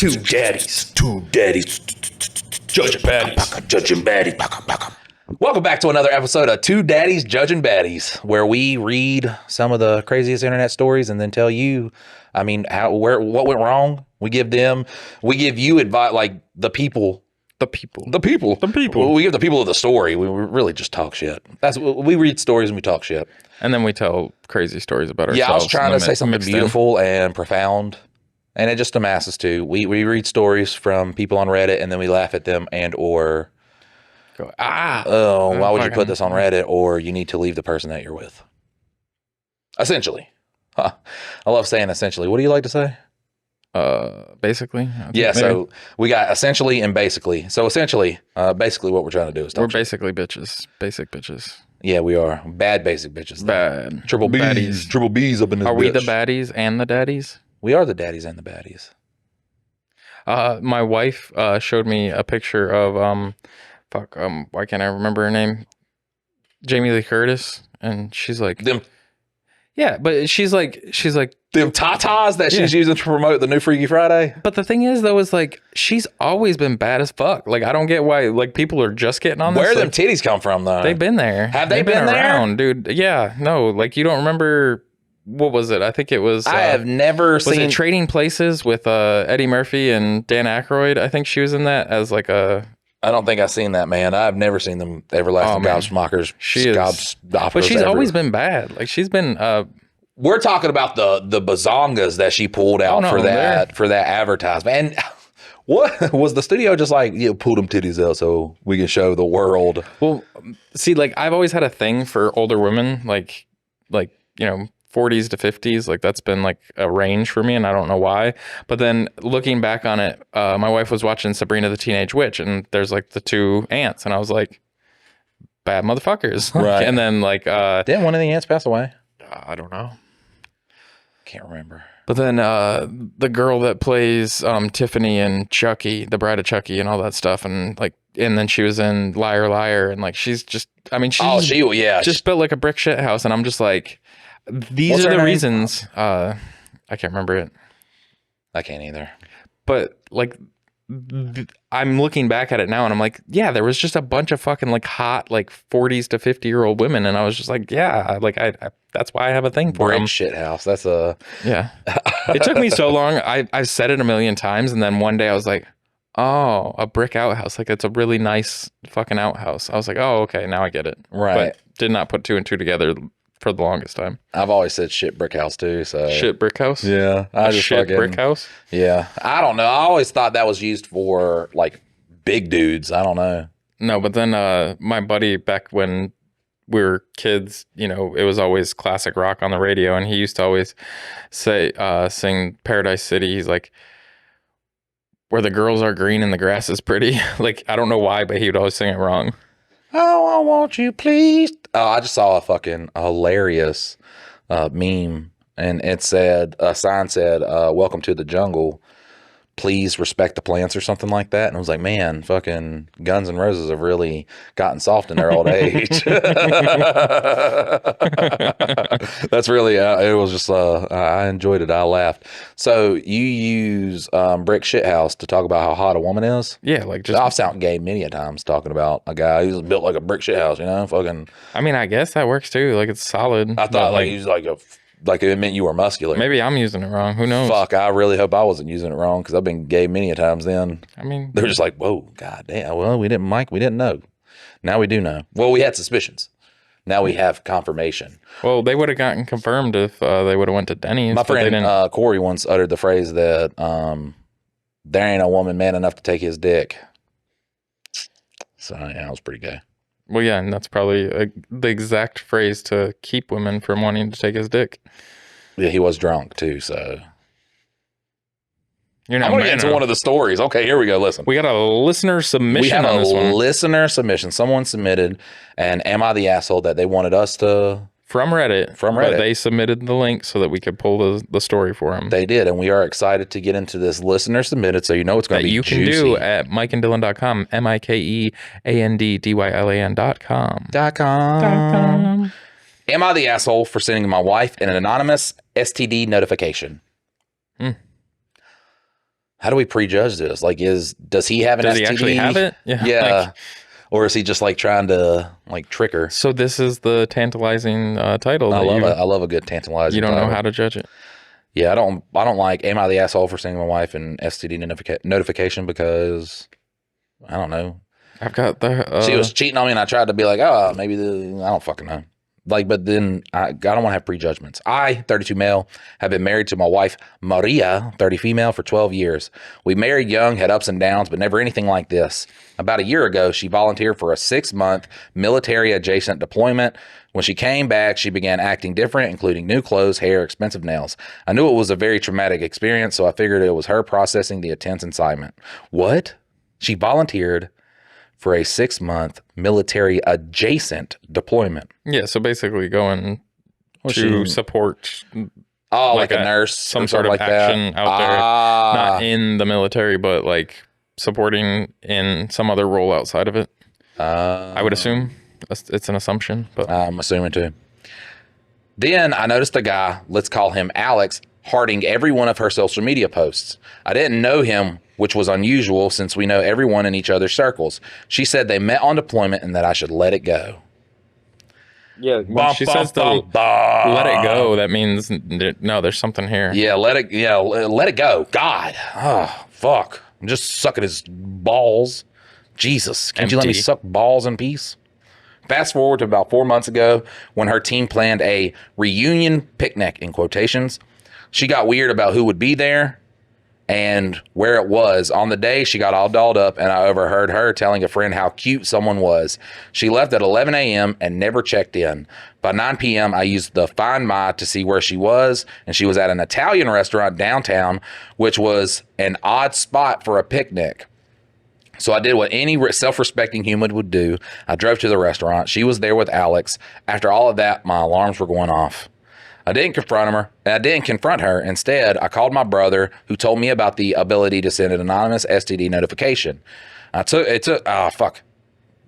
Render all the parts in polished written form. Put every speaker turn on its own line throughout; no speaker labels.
Two daddies. Judging baddies. Welcome back to another episode of Two Daddies Judging Baddies, where we read some of the craziest internet stories and then tell you, what went wrong. We give you advice, like the people. We give the people of the story. We really just talk shit. We read stories and we talk shit.
And then we tell crazy stories about ourselves.
Yeah, I was trying to say something beautiful and profound. And it just amasses to. We read stories from people on Reddit and then we laugh at them and or
go,
why would you put this on Reddit? Or you need to leave the person that you're with. Essentially. I love saying essentially. What do you like to say?
Basically.
Yeah, maybe. So we got essentially and basically. So essentially, basically what we're trying to do is talk.
We're basically bitches. Basic bitches.
Yeah, we are. Bad basic bitches.
Bad.
Triple B's.
Baddies.
Triple B's up in this
Are we
bitch.
the baddies and the daddies?
We are the daddies and the baddies.
My wife showed me a picture of why can't I remember her name? Jamie Lee Curtis, and she's like
them.
Yeah, but she's like
them tatas that she's using to promote the new Freaky Friday.
But the thing is, though, is like she's always been bad as fuck. Like I don't get why like people are just getting on this.
Where
them
titties come from, though?
They've been there.
Have they been
around, dude? Yeah, no, like you don't remember. What was it? I think it was.
I have never seen.
Was it Trading Places with Eddie Murphy and Dan Aykroyd? I think she was in that as like a.
I don't think I've seen that, man. I've never seen them Everlasting Gobsmockers.
She is. But she's always been bad. Like she's been.
We're talking about the bazongas that she pulled out for that advertisement. And what was the studio just like? Pull them titties out so we can show the world.
Well, see, like I've always had a thing for older women, like 40s to 50s, like that's been like a range for me, and I don't know why. But then looking back on it, my wife was watching Sabrina the Teenage Witch, and there's like the two ants, and I was like, bad motherfuckers. Right. And then like
didn't one of the ants pass away?
I don't know.
Can't remember.
But then the girl that plays Tiffany and Chucky, the Bride of Chucky, and all that stuff, and then she was in Liar Liar, and like she's just just built like a brick shit house, and I'm just like, these are the reasons. I can't remember it.
I can't either.
But like, I'm looking back at it now, and I'm like, yeah, there was just a bunch of fucking like hot like 40s to 50-year-old women, and I was just like, yeah, like I that's why I have a thing for them.
Shit house. That's a
yeah. It took me so long. I've said it a million times, and then one day I was like, oh, a brick outhouse. Like it's a really nice fucking outhouse. I was like, oh, okay, now I get it.
Right.
But did not put two and two together for the longest time.
I've always said shit brick house too. So
shit brick house.
Yeah,
brick house.
Yeah, I don't know. I always thought that was used for like big dudes. I don't know.
No, but then my buddy back when we were kids, it was always classic rock on the radio, and he used to always say sing Paradise City. He's like, where the girls are green and the grass is pretty. Like I don't know why, but he would always sing it wrong.
Oh, I want you, please. Oh, I just saw a fucking hilarious meme, and it said, a sign said, welcome to the jungle. Please respect the plants or something like that. And I was like, man, fucking Guns N' Roses have really gotten soft in their old age. That's really, it was just, I enjoyed it. I laughed. So you use Brick Shithouse to talk about how hot a woman is?
Yeah, like just.
I've sounded gay many a times talking about a guy who's built like a brick shithouse, fucking.
I mean, I guess that works too. Like it's solid.
I thought like he was like it meant you were muscular.
Maybe I'm using it wrong. Who knows?
Fuck, I really hope I wasn't using it wrong, because I've been gay many a times then.
I mean,
they're just like, whoa, god damn. Well, we didn't know. Now we do know. Well, we had suspicions. Now we have confirmation.
Well, they would have gotten confirmed if they would have went to Denny's.
My friend Corey once uttered the phrase that there ain't a woman man enough to take his dick. So yeah, it was pretty gay.
Well, yeah, and that's probably the exact phrase to keep women from wanting to take his dick.
Yeah, he was drunk too, so.
You're not.
I'm going to get into one of the stories. Okay, here we go. Listen.
We got a listener submission on this one.
Listener submission. Someone submitted, and am I the asshole that they wanted us to?
From Reddit. But they submitted the link so that we could pull the story for them.
They did, and we are excited to get into this listener submitted, so it's going to be
you
juicy.
You can do at mikeanddylan.com, mikeanddylan.com.
Am I the asshole for sending my wife an anonymous STD notification? How do we prejudge this? Like, does he have an
Does
STD?
he actually have it?
Yeah.
Like,
Or is he just like trying to like trick her?
so this is the tantalizing title.
I love
you,
I love a good tantalizing.
You don't know
title.
how to judge it.
Yeah, I don't like. Am I the asshole for seeing my wife in STD notification? Because I don't know.
I've got the.
She was cheating on me, and I tried to be like, oh, maybe I don't fucking know. Like, but then I don't want to have prejudgments. I, 32 male, have been married to my wife, Maria, 30 female, for 12 years. We married young, had ups and downs, but never anything like this. About a year ago, she volunteered for a 6-month military-adjacent deployment. When she came back, she began acting different, including new clothes, hair, expensive nails. I knew it was a very traumatic experience, so I figured it was her processing the intense incitement. What? She volunteered for a 6-month military adjacent deployment.
Yeah, so basically going to support
like a nurse,
some sort of like action that out there, not in the military, but like supporting in some other role outside of it. I would assume it's an assumption, but
I'm assuming too. Then I noticed a guy, let's call him Alex, hearting every one of her social media posts. I didn't know him, which was unusual since we know everyone in each other's circles. She said they met on deployment and that I should let it go.
Yeah, when she says to let it go, that means no, there's something here.
Yeah, let it go. God, oh fuck, I'm just sucking his balls. Jesus, can't you let me suck balls in peace? Fast forward to about 4 months ago when her team planned a reunion picnic, in quotations. She got weird about who would be there and where it was. On the day, she got all dolled up, and I overheard her telling a friend how cute someone was. She left at 11 a.m. and never checked in. By 9 p.m., I used the Find My to see where she was, and she was at an Italian restaurant downtown, which was an odd spot for a picnic. So I did what any self-respecting human would do. I drove to the restaurant. She was there with Alex. After all of that, my alarms were going off. I didn't confront her. Instead, I called my brother, who told me about the ability to send an anonymous STD notification. I took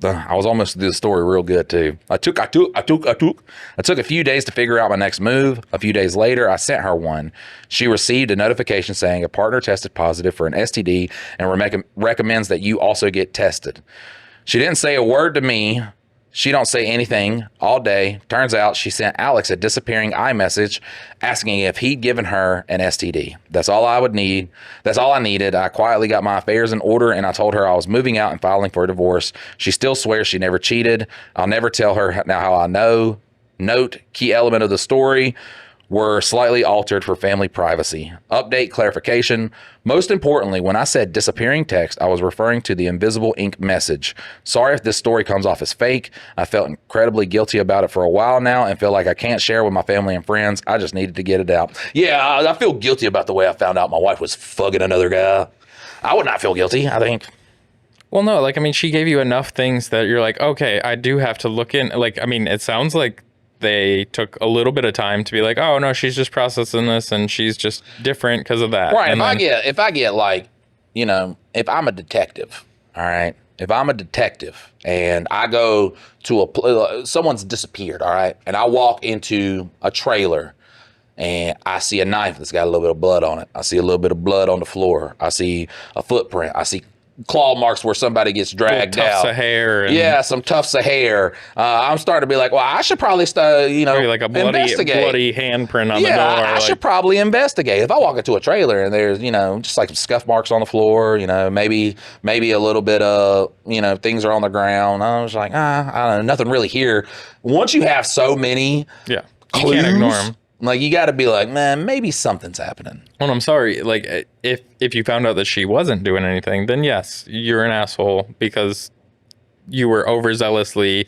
I was almost to do the story real good too. I took a few days to figure out my next move. A few days later, I sent her one. She received a notification saying a partner tested positive for an STD and recommends that you also get tested. She didn't say a word to me. She don't say anything all day. Turns out she sent Alex a disappearing iMessage asking if he'd given her an STD. That's all I would need. That's all I needed. I quietly got my affairs in order, and I told her I was moving out and filing for a divorce. She still swears she never cheated. I'll never tell her now how I know. Note, key element of the story were slightly altered for family privacy. Update clarification. Most importantly, when I said disappearing text, I was referring to the invisible ink message. Sorry if this story comes off as fake. I felt incredibly guilty about it for a while now and feel like I can't share with my family and friends. I just needed to get it out. Yeah, I feel guilty about the way I found out my wife was fucking another guy. I would not feel guilty, I think.
Well, no, like, I mean, she gave you enough things that you're like, okay, I do have to look in. Like, I mean, it sounds like they took a little bit of time to be like, oh no, she's just processing this and she's just different because of that.
Right.
And
if I get like, you know, if I'm a detective, all right, if I'm a detective and I go to someone's disappeared, all right, and I walk into a trailer and I see a knife that's got a little bit of blood on it. I see a little bit of blood on the floor. I see a footprint. I see claw marks where somebody gets dragged out.
Tufts of hair.
Yeah, some tufts of hair. I'm starting to be like, well, I should probably
like a bloody handprint on the door.
I should probably investigate. If I walk into a trailer and there's, just like some scuff marks on the floor, maybe a little bit of, things are on the ground. I was like, I don't know, nothing really here. Once you have so many
clues,
you
can't ignore them.
Like, you got to be like, man, maybe something's happening.
Well, I'm sorry. Like, if you found out that she wasn't doing anything, then yes, you're an asshole because you were overzealously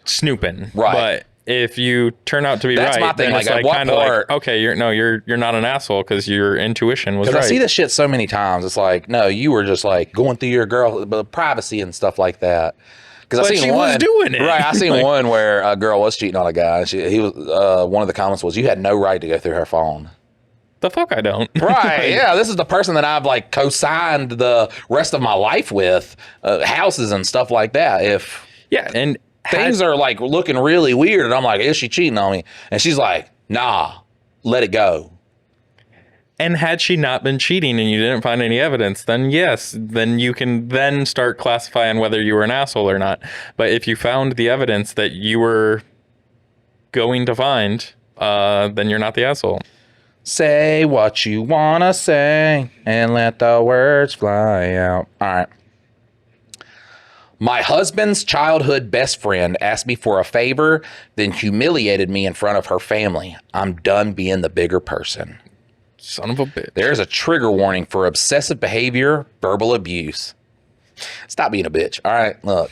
snooping.
Right.
But if you turn out to be
That's
right,
my thing.
then it's
Like, at what part?
okay, you're not an asshole because your intuition was right.
Because I see this shit so many times. It's like, no, you were just like going through your privacy and stuff like that. Because I seen one,
was doing it.
Right, I seen one where a girl was cheating on a guy. One of the comments was, "You had no right to go through her phone."
The fuck I don't.
Right, yeah. This is the person that I've like co-signed the rest of my life with, houses and stuff like that.
And
things are like looking really weird, and I'm like, "Is she cheating on me?" And she's like, "Nah, let it go."
And had she not been cheating and you didn't find any evidence, then yes, then you can then start classifying whether you were an asshole or not. But if you found the evidence that you were going to find, then you're not the asshole.
Say what you wanna say and let the words fly out. All right. My husband's childhood best friend asked me for a favor, then humiliated me in front of her family. I'm done being the bigger person.
Son of a bitch.
There's a trigger warning for obsessive behavior, verbal abuse. Stop being a bitch. All right, look.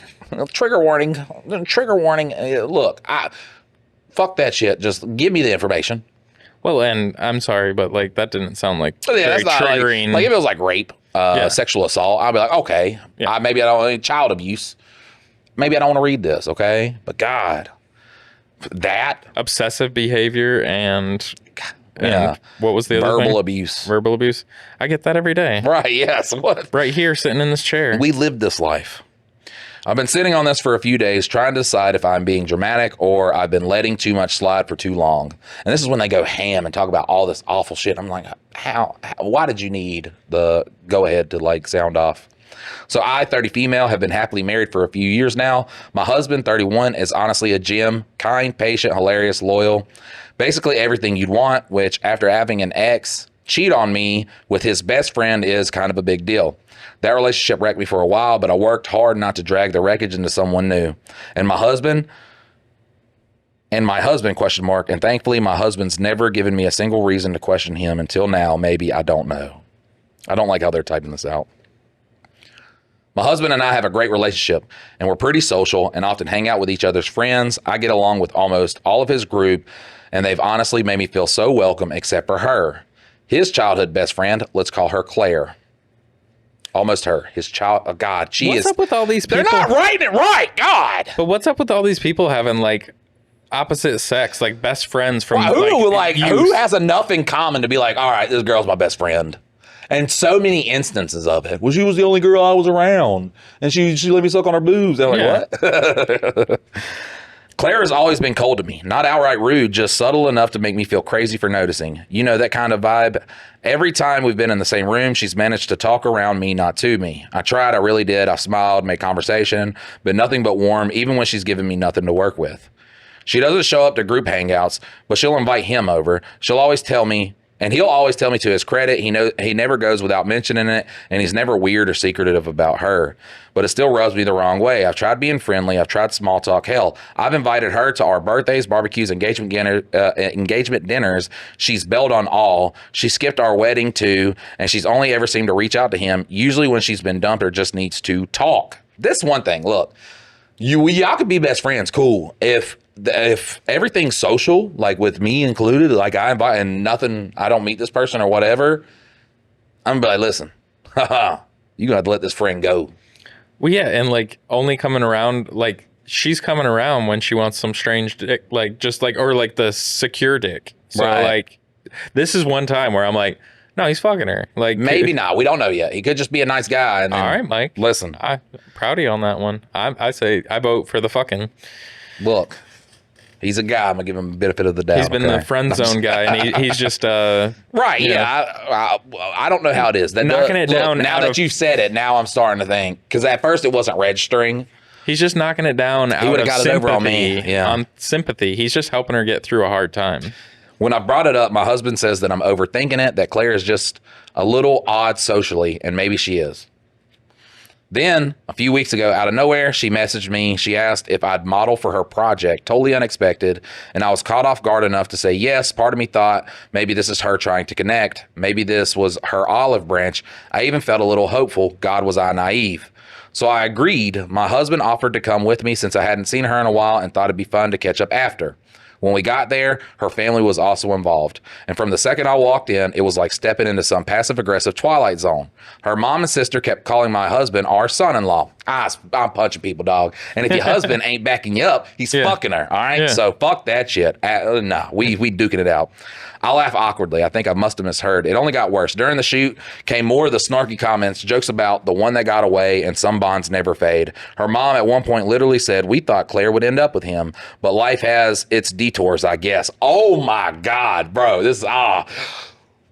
Trigger warning. Look, fuck that shit. Just give me the information.
Well, and I'm sorry, but like that didn't sound like
Yeah,
very
that's not
triggering.
like if it was like rape, sexual assault, I'd be like, okay, maybe I don't need child abuse. Maybe I don't want to read this, okay? But God, that
obsessive behavior and what was the other
verbal
thing?
abuse.
Verbal abuse. I get that every day.
Right? Yes. What?
Right here, sitting in this chair.
We lived this life. I've been sitting on this for a few days trying to decide if I'm being dramatic or I've been letting too much slide for too long. And this is when they go ham and talk about all this awful shit. I'm like, why did you need the go ahead to like sound off? So I, 30 female, have been happily married for a few years now. My husband, 31, is honestly a gem, kind, patient, hilarious, loyal, basically everything you'd want, which after having an ex cheat on me with his best friend is kind of a big deal. That relationship wrecked me for a while, but I worked hard not to drag the wreckage into someone new. And my husband, question mark, and thankfully my husband's never given me a single reason to question him until now. Maybe I don't know. I don't like how they're typing this out. My husband and I have a great relationship, and we're pretty social and often hang out with each other's friends. I get along with almost all of his group, and they've honestly made me feel so welcome except for her. His childhood best friend, let's call her Claire. Almost her. His child. Oh God, she is.
What's up with all these people?
They're not writing it right. God.
But what's up with all these people having like opposite sex, like best friends from
who has enough in common to be like, all right, this girl's my best friend? And so many instances of it. Well, she was the only girl I was around, and she let me suck on her boobs. I'm like, what? Claire has always been cold to me. Not outright rude, just subtle enough to make me feel crazy for noticing. You know, that kind of vibe. Every time we've been in the same room, she's managed to talk around me, not to me. I tried, I really did. I smiled, made conversation, but nothing but warm, even when she's giving me nothing to work with. She doesn't show up to group hangouts, but she'll invite him over. She'll always tell me, and he'll always tell me to his credit, he never goes without mentioning it, and he's never weird or secretive about her. But it still rubs me the wrong way. I've tried being friendly. I've tried small talk. Hell, I've invited her to our birthdays, barbecues, engagement dinners. She's bailed on all. She skipped our wedding too, and she's only ever seemed to reach out to him, usually when she's been dumped or just needs to talk. This one thing, look, y'all could be best friends, cool. If everything's social, like with me included, like I invite and nothing, I don't meet this person or whatever, I'm gonna be like, listen, you gonna have to let this friend go.
Well, yeah, and like only coming around, like she's coming around when she wants some strange dick, like just like, or like the secure dick. So
right.
Like, this is one time where I'm like, no, he's fucking her. Like
maybe not. We don't know yet. He could just be a nice guy. And then,
all right, Mike.
Listen,
I'm proud of you on that one. I say I vote for the fucking.
Look. He's a guy. I'm going to give him a benefit of the doubt.
He's been the friend zone guy, and he's just...
right, yeah. I don't know how it is.
Knocking it down.
Now that you've said it, now I'm starting to think. Because at first it wasn't registering.
He's just knocking it down out of
got
sympathy.
It over on me. Yeah.
On sympathy. He's just helping her get through a hard time.
When I brought it up, my husband says that I'm overthinking it, that Claire is just a little odd socially, and maybe she is. Then, a few weeks ago, out of nowhere, she messaged me. She asked if I'd model for her project, totally unexpected, and I was caught off guard enough to say yes. Part of me thought maybe this is her trying to connect. Maybe this was her olive branch. I even felt a little hopeful. God, was I naive? So I agreed. My husband offered to come with me since I hadn't seen her in a while and thought it'd be fun to catch up after. When we got there, her family was also involved. And from the second I walked in, it was like stepping into some passive-aggressive Twilight Zone. Her mom and sister kept calling my husband our son-in-law. I'm punching people, dog. And if your husband ain't backing you up, he's fucking her, all right? Yeah. So fuck that shit. We duking it out. I laugh awkwardly. I think I must have misheard. It only got worse. During the shoot came more of the snarky comments, jokes about the one that got away, and some bonds never fade. Her mom at one point literally said, we thought Claire would end up with him, but life has its detours, I guess. Oh my God, bro. This is,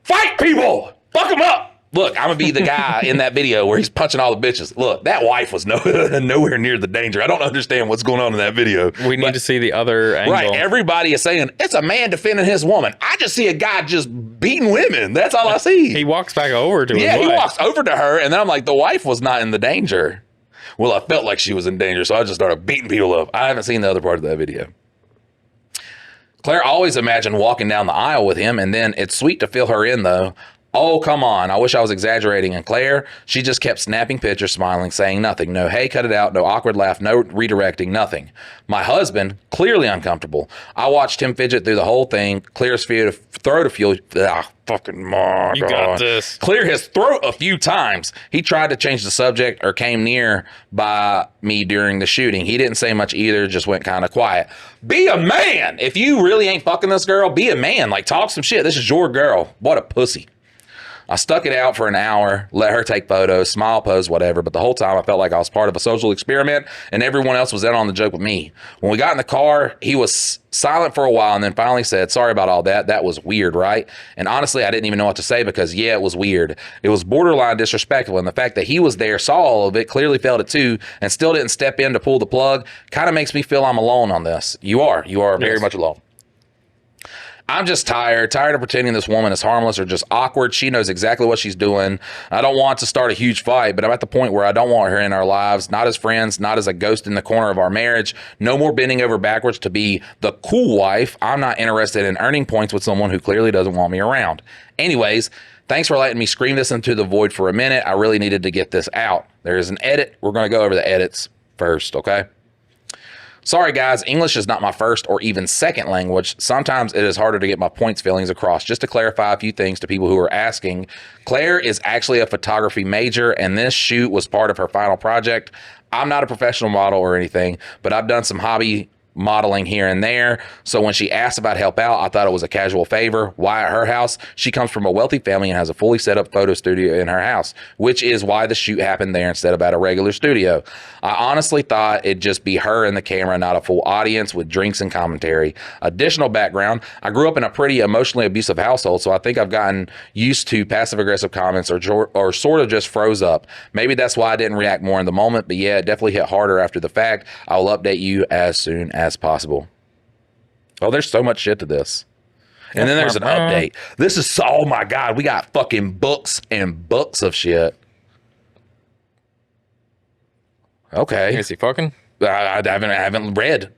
Fight people! Fuck them up! Look, I'm going to be the guy in that video where he's punching all the bitches. Look, that wife was nowhere near the danger. I don't understand what's going on in that video.
We need to see the other angle.
Right, everybody is saying, it's a man defending his woman. I just see a guy just beating women. That's all I see.
He walks back over to his
Yeah, he
wife.
walks over to her, and then I'm like, the wife was not in the danger. Well, I felt like she was in danger, so I just started beating people up. I haven't seen the other part of that video. Claire always imagined walking down the aisle with him, and then it's sweet to fill her in, though. Oh, come on. I wish I was exaggerating. And Claire, she just kept snapping pictures, smiling, saying nothing. No, hey, cut it out. No awkward laugh. No redirecting. Nothing. My husband, clearly uncomfortable. I watched him fidget through the whole thing, clear his throat a few. Fucking my
You
God.
got this.
Clear his throat a few times. He tried to change the subject or came near by me during the shooting. He didn't say much either, just went kind of quiet. Be a man. If you really ain't fucking this girl, be a man. Like, talk some shit. This is your girl. What a pussy. I stuck it out for an hour, let her take photos, smile, pose, whatever. But the whole time I felt like I was part of a social experiment and everyone else was in on the joke with me. When we got in the car, he was silent for a while and then finally said, sorry about all that. That was weird, right? And honestly, I didn't even know what to say because, yeah, it was weird. It was borderline disrespectful. And the fact that he was there, saw all of it, clearly felt it too, and still didn't step in to pull the plug kind of makes me feel I'm alone on this. You are very much alone. I'm just tired of pretending this woman is harmless or just awkward. She knows exactly what she's doing. I don't want to start a huge fight, but I'm at the point where I don't want her in our lives, not as friends, not as a ghost in the corner of our marriage. No more bending over backwards to be the cool wife. I'm not interested in earning points with someone who clearly doesn't want me around. Anyways, thanks for letting me scream this into the void for a minute. I really needed to get this out. There is an edit. We're going to go over the edits first, okay? Sorry, guys, English is not my first or even second language. Sometimes it is harder to get my points feelings across. Just to clarify a few things to people who are asking, Claire is actually a photography major, and this shoot was part of her final project. I'm not a professional model or anything, but I've done some hobby modeling here and there. So when she asked about help out, I thought it was a casual favor. Why at her house? She comes from a wealthy family and has a fully set up photo studio in her house, which is why the shoot happened there instead of at a regular studio. I honestly thought it'd just be her and the camera, not a full audience with drinks and commentary. Additional background, I grew up in a pretty emotionally abusive household, so I think I've gotten used to passive aggressive comments or sort of just froze up. Maybe that's why I didn't react more in the moment, but yeah, it definitely hit harder after the fact. I will update you as soon as possible. Oh, there's so much shit to this. And then there's an update. This is, oh my God, we got fucking books and books of shit. Okay.
Is he fucking?
I haven't read.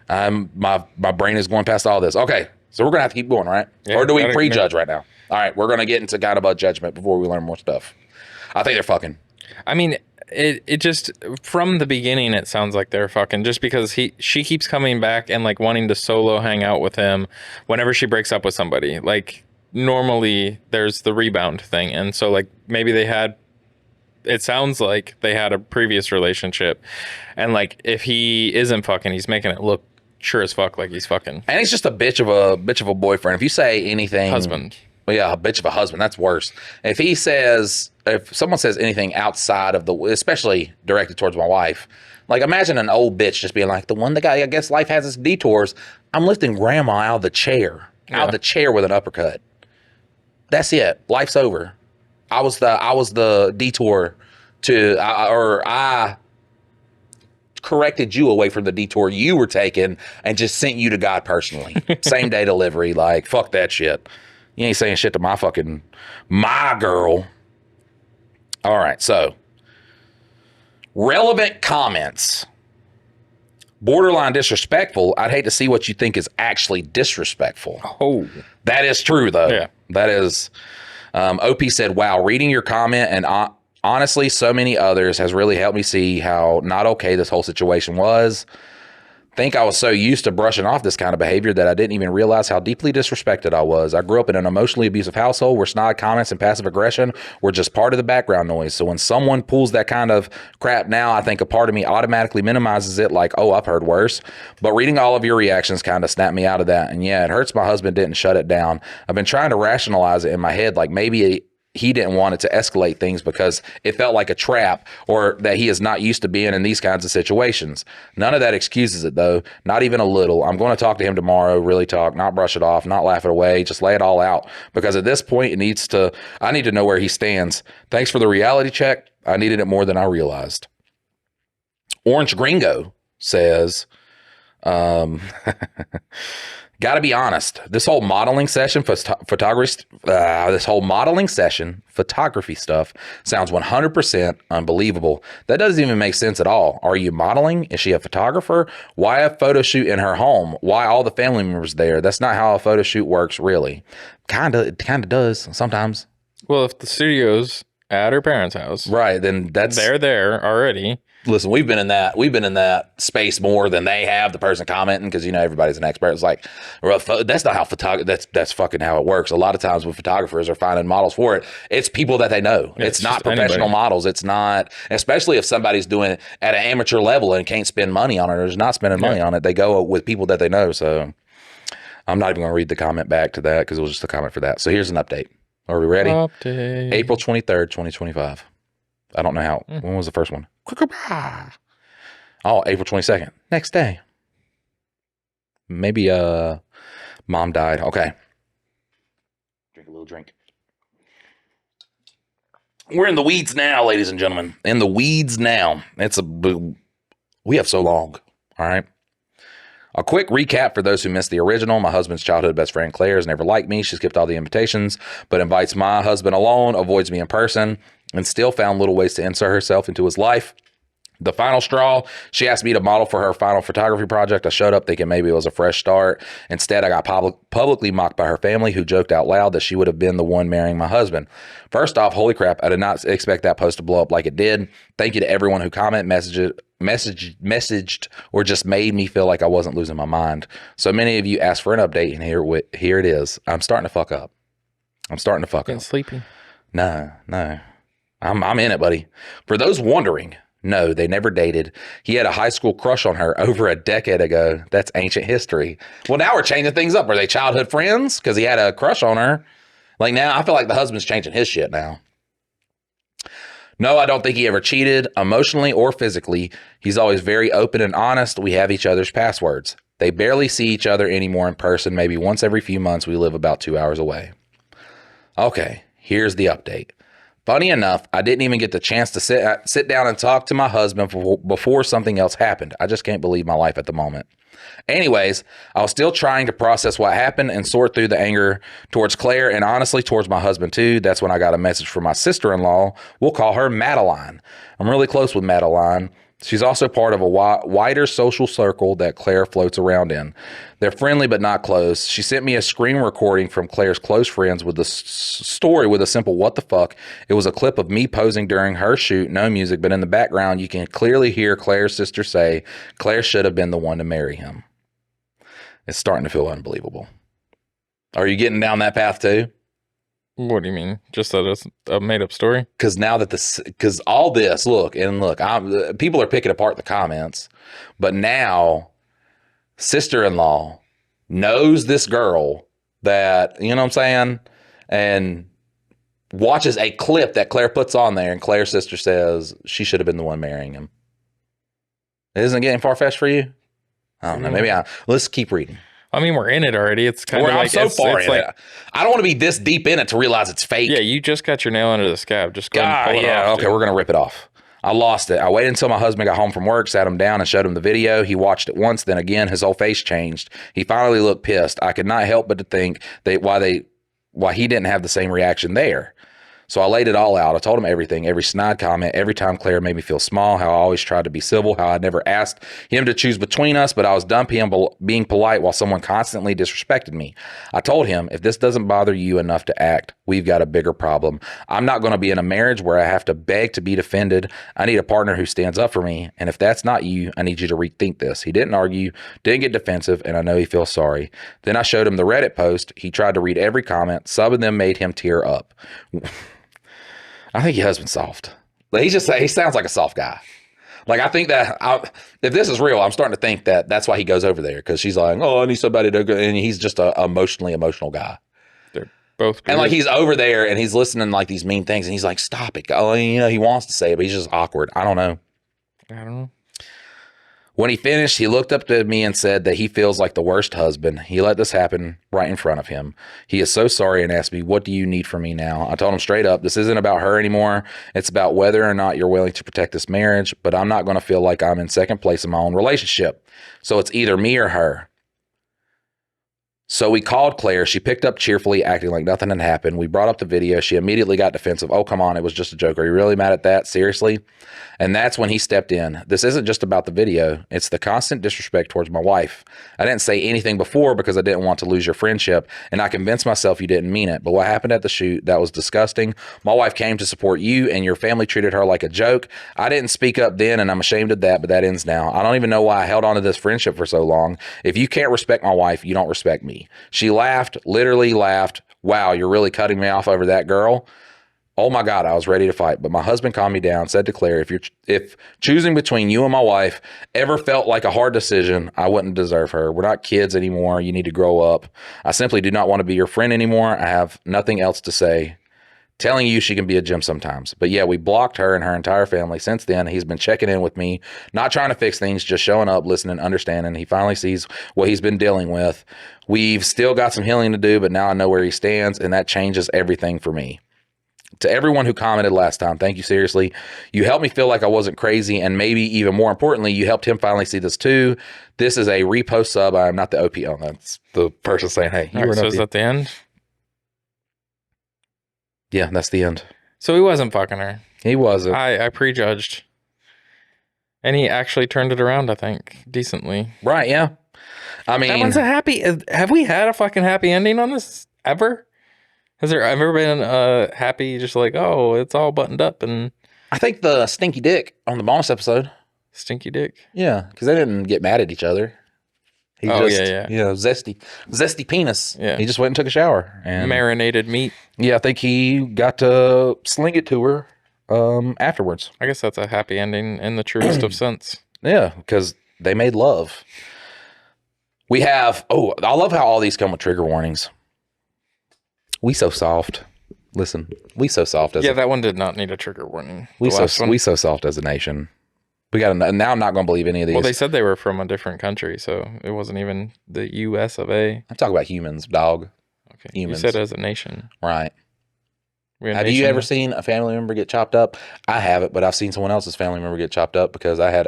My brain is going past all this. Okay, so we're gonna have to keep going, right?
Yeah,
or do we prejudge right now? All right, we're gonna get into kind of a judgment before we learn more stuff. I think they're fucking.
I mean, it just from the beginning it sounds like they're fucking, just because she keeps coming back and like wanting to solo hang out with him whenever she breaks up with somebody. Like normally there's the rebound thing, and so like maybe it sounds like they had a previous relationship, and like if he isn't fucking, he's making it look sure as fuck like he's fucking. And
he's just a bitch of a boyfriend. If you say anything,
husband.
Well, yeah, a bitch of a husband. That's worse. If someone says anything outside of especially directed towards my wife, like imagine an old bitch just being like, the one that I guess life has its detours. I'm lifting grandma out of the chair with an uppercut. That's it. Life's over. I was the detour I corrected you away from the detour you were taking and just sent you to God personally. Same day delivery. Like, fuck that shit. You ain't saying shit to my girl. All right, so relevant comments. Borderline disrespectful. I'd hate to see what you think is actually disrespectful.
Oh,
that is true though.
Yeah,
that is. OP said, wow, reading your comment and honestly, so many others has really helped me see how not okay this whole situation was. Think I was so used to brushing off this kind of behavior that I didn't even realize how deeply disrespected I was. I grew up in an emotionally abusive household where snide comments and passive aggression were just part of the background noise. So when someone pulls that kind of crap now, I think a part of me automatically minimizes it like, oh, I've heard worse. But reading all of your reactions kind of snapped me out of that. And yeah, it hurts my husband didn't shut it down. I've been trying to rationalize it in my head like maybe he didn't want it to escalate things because it felt like a trap or that he is not used to being in these kinds of situations. None of that excuses it, though, not even a little. I'm going to talk to him tomorrow, really talk, not brush it off, not laugh it away, just lay it all out, because at this point I need to know where he stands. Thanks for the reality check. I needed it more than I realized. Orange Gringo says, gotta be honest, this whole modeling session photography stuff sounds 100% unbelievable. That doesn't even make sense at all. Are you modeling? Is she a photographer? Why a photo shoot in her home? Why all the family members there? That's not how a photo shoot works, really. It kind of does sometimes.
Well, if the studio's at her parents' house,
right, then
they're there already.
Listen, we've been in that space more than they have. The person commenting, because everybody's an expert. It's like, that's not how that's fucking how it works. A lot of times when photographers are finding models for it, it's people that they know. Yeah, it's not professional models. It's not, especially if somebody's doing it at an amateur level and can't spend money on it or is not spending money on it. They go with people that they know. So I'm not even going to read the comment back to that because it was just a comment for that. So here's an update. Are we ready?
Update.
April 23rd, 2025. I don't know how. When was the first one? Oh, April 22nd. Next day. Maybe mom died. Okay. Drink a little drink. We're in the weeds now, ladies and gentlemen. In the weeds now. We have so long. All right. A quick recap for those who missed the original. My husband's childhood best friend Claire has never liked me. She skipped all the invitations, but invites my husband alone, avoids me in person, and still found little ways to insert herself into his life. The final straw, she asked me to model for her final photography project. I showed up thinking maybe it was a fresh start. Instead, I got publicly mocked by her family, who joked out loud that she would have been the one marrying my husband. First off, holy crap, I did not expect that post to blow up like it did. Thank you to everyone who messaged, or just made me feel like I wasn't losing my mind. So many of you asked for an update, and here it is. I'm starting to fuck up.
Getting sleepy.
No. I'm in it, buddy. For those wondering, no, they never dated. He had a high school crush on her over a decade ago. That's ancient history. Well, now we're changing things up. Are they childhood friends? Because he had a crush on her. Like, now I feel like the husband's changing his shit now. No, I don't think he ever cheated, emotionally or physically. He's always very open and honest. We have each other's passwords. They barely see each other anymore in person. Maybe once every few months. We live about 2 hours away. Okay, here's the update. Funny enough, I didn't even get the chance to sit down and talk to my husband before something else happened. I just can't believe my life at the moment. Anyways, I was still trying to process what happened and sort through the anger towards Claire and honestly towards my husband too. That's when I got a message from my sister-in-law. We'll call her Madeline. I'm really close with Madeline. She's also part of a wider social circle that Claire floats around in. They're friendly but not close. She sent me a screen recording from Claire's close friends with the story with a simple "what the fuck." It was a clip of me posing during her shoot, no music, but in the background you can clearly hear Claire's sister say Claire should have been the one to marry him. It's starting to feel unbelievable. Are you getting down that path too?
What do you mean? Just that it's a made-up story?
Because now that because all this, look, people are picking apart the comments, but now sister-in-law knows this girl that, you know what I'm saying, and watches a clip that Claire puts on there, and Claire's sister says she should have been the one marrying him. It isn't getting far-fetched for you? I don't know. Let's keep reading.
I mean, we're in it already. It's kind of like
I'm so far in it. I don't want to be this deep in it to realize it's fake.
Yeah, you just got your nail under the scab. Just go and pull it off.
Okay, we're gonna rip it off. I lost it. I waited until my husband got home from work, sat him down, and showed him the video. He watched it once, then again. His whole face changed. He finally looked pissed. I could not help but to think why he didn't have the same reaction there. So I laid it all out. I told him everything, every snide comment, every time Claire made me feel small, how I always tried to be civil, how I never asked him to choose between us, but I was done being polite while someone constantly disrespected me. I told him, if this doesn't bother you enough to act, we've got a bigger problem. I'm not going to be in a marriage where I have to beg to be defended. I need a partner who stands up for me. And if that's not you, I need you to rethink this. He didn't argue, didn't get defensive, and I know he feels sorry. Then I showed him the Reddit post. He tried to read every comment. Some of them made him tear up. I think your husband's soft. He sounds like a soft guy. Like, I think that if this is real, I'm starting to think that that's why he goes over there, because she's like, oh, I need somebody to go. And he's just an emotional guy.
Both.
And like he's over there and he's listening to like these mean things and he's like, stop it. Oh, you know, he wants to say it, but he's just awkward. I don't know. When he finished, he looked up to me and said that he feels like the worst husband. He let this happen right in front of him. He is so sorry and asked me, what do you need from me now? I told him straight up, this isn't about her anymore. It's about whether or not you're willing to protect this marriage, but I'm not going to feel like I'm in second place in my own relationship. So it's either me or her. So we called Claire. She picked up cheerfully, acting like nothing had happened. We brought up the video. She immediately got defensive. Oh, come on. It was just a joke. Are you really mad at that? Seriously? And that's when he stepped in. This isn't just about the video. It's the constant disrespect towards my wife. I didn't say anything before because I didn't want to lose your friendship, and I convinced myself you didn't mean it. But what happened at the shoot, that was disgusting. My wife came to support you, and your family treated her like a joke. I didn't speak up then, and I'm ashamed of that, but that ends now. I don't even know why I held on to this friendship for so long. If you can't respect my wife, you don't respect me. She laughed, literally laughed. Wow, you're really cutting me off over that girl? Oh my God, I was ready to fight. But my husband calmed me down, said to Claire, if choosing between you and my wife ever felt like a hard decision, I wouldn't deserve her. We're not kids anymore. You need to grow up. I simply do not want to be your friend anymore. I have nothing else to say. Telling you she can be a gem sometimes. But yeah, we blocked her and her entire family. Since then, he's been checking in with me, not trying to fix things, just showing up, listening, understanding. He finally sees what he's been dealing with. We've still got some healing to do, but now I know where he stands, and that changes everything for me. To everyone who commented last time, thank you, seriously. You helped me feel like I wasn't crazy, and maybe even more importantly, you helped him finally see this too. This is a repost sub. I am not the OPO. That's the person saying, hey, you were
so is that the end?
Yeah, that's the end.
So he wasn't fucking her.
He wasn't.
I prejudged. And he actually turned it around, I think, decently.
Right, yeah. I mean,
that one's a happy... Have we had a fucking happy ending on this ever? Has there ever been a happy, just like, oh, it's all buttoned up and...
I think the stinky dick on the bonus episode.
Stinky dick?
Yeah, because they didn't get mad at each other. He
yeah.
You know, zesty penis.
Yeah.
He just went and took a shower. And
marinated meat.
Yeah, I think he got to sling it to her afterwards.
I guess that's a happy ending in the truest of sense.
Yeah, because they made love. We have, I love how all these come with trigger warnings. We so soft. Listen, we so soft as
that one did not need a trigger warning.
We so soft as a nation. We got now. I'm not going to believe any of these.
Well, they said they were from a different country, so it wasn't even the U.S. of A.
I'm talking about humans, dog.
Okay,
humans.
You said as a nation,
right? Have you ever seen a family member get chopped up? I haven't, but I've seen someone else's family member get chopped up because I had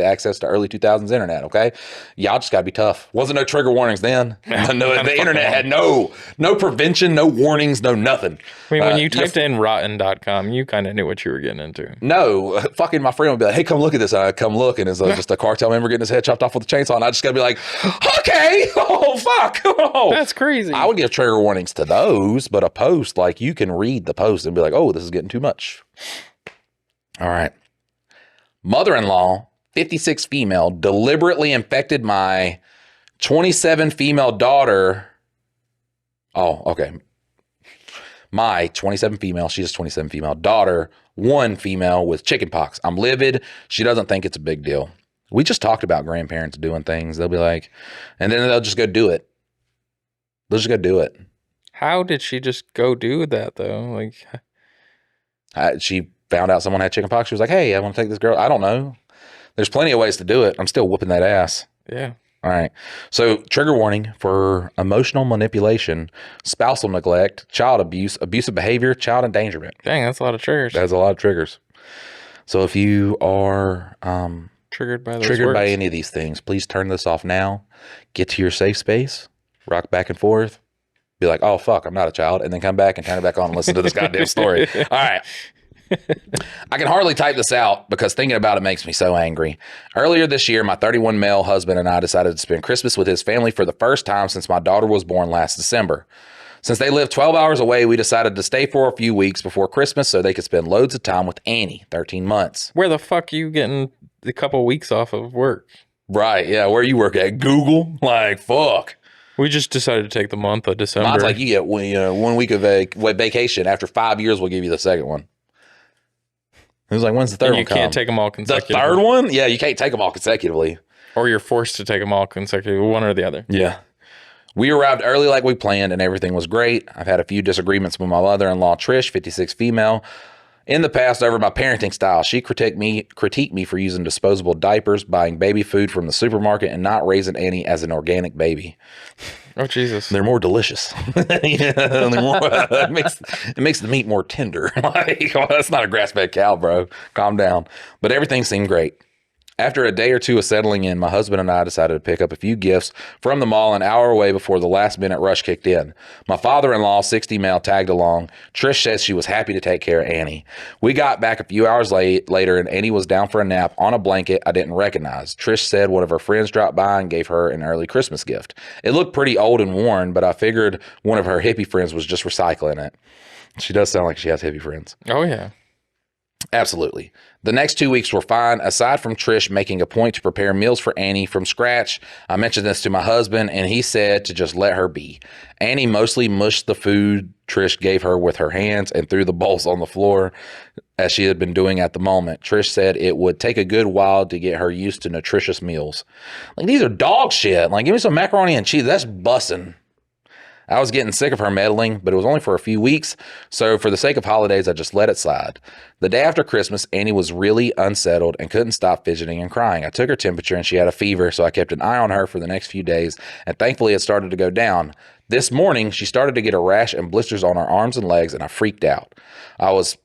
access to early 2000s internet. Okay, y'all just gotta be tough. Wasn't no trigger warnings then. No, the internet had no prevention, no warnings, no nothing.
I mean, when you typed in rotten.com, you kind of knew what you were getting into.
No, fucking my friend would be like, "Hey, come look at this." And I come look, and it's just a cartel member getting his head chopped off with a chainsaw, and I just gotta be like, "Okay, oh fuck, oh,
that's crazy."
I would give trigger warnings to those, but a post like you can read the post and be like, oh, this is getting too much. All right. Mother-in-law, 56 female, deliberately infected my 27 female daughter. Oh, okay. My 27 female, she's 27 female daughter, 1 female with chickenpox. I'm livid. She doesn't think it's a big deal. We just talked about grandparents doing things. They'll be like, and then they'll just go do it. They'll just go do it.
How did she just go do that though? Like,
she found out someone had chickenpox. She was like, "Hey, I want to take this girl." I don't know. There's plenty of ways to do it. I'm still whooping that ass.
Yeah.
All right. So, trigger warning for emotional manipulation, spousal neglect, child abuse, abusive behavior, child endangerment.
Dang, that's a lot of triggers.
That's a lot of triggers. So, if you are
triggered by
any of these things, please turn this off now. Get to your safe space. Rock back and forth. Be like, oh, fuck, I'm not a child. And then come back and turn it back on and listen to this goddamn story. All right. I can hardly type this out because thinking about it makes me so angry. Earlier this year, my 31 male husband and I decided to spend Christmas with his family for the first time since my daughter was born last December. Since they live 12 hours away, we decided to stay for a few weeks before Christmas so they could spend loads of time with Annie, 13 months.
Where the fuck are you getting a couple weeks off of work?
Right, yeah. Where you work at? Google? Like, fuck.
We just decided to take the month of December.
Mine's like you get 1 week of vacation. After 5 years, we'll give you the second one. It was like, when's the third one?
You can't take them all consecutively.
The third one? Yeah, you can't take them all consecutively.
Or you're forced to take them all consecutively, one or the other.
Yeah. We arrived early like we planned, and everything was great. I've had a few disagreements with my mother-in-law, Trish, 56 female, in the past over my parenting style. She critiqued me for using disposable diapers, buying baby food from the supermarket, and not raising Annie as an organic baby.
Oh, Jesus.
They're more delicious. It makes the meat more tender. Like, well, that's not a grass-fed cow, bro. Calm down. But everything seemed great. After a day or two of settling in, my husband and I decided to pick up a few gifts from the mall an hour away before the last-minute rush kicked in. My father-in-law, 60 male, tagged along. Trish says she was happy to take care of Annie. We got back a few hours later, and Annie was down for a nap on a blanket I didn't recognize. Trish said one of her friends dropped by and gave her an early Christmas gift. It looked pretty old and worn, but I figured one of her hippie friends was just recycling it. She does sound like she has hippie friends.
Oh, yeah.
Absolutely. The next 2 weeks were fine, aside from Trish making a point to prepare meals for Annie from scratch. I mentioned this to my husband, and he said to just let her be. Annie mostly mushed the food Trish gave her with her hands and threw the bowls on the floor, as she had been doing at the moment. Trish said it would take a good while to get her used to nutritious meals. Like, these are dog shit. Like, give me some macaroni and cheese. That's bussin'. I was getting sick of her meddling, but it was only for a few weeks, so for the sake of holidays, I just let it slide. The day after Christmas, Annie was really unsettled and couldn't stop fidgeting and crying. I took her temperature and she had a fever, so I kept an eye on her for the next few days, and thankfully it started to go down. This morning, she started to get a rash and blisters on her arms and legs, and I freaked out. I was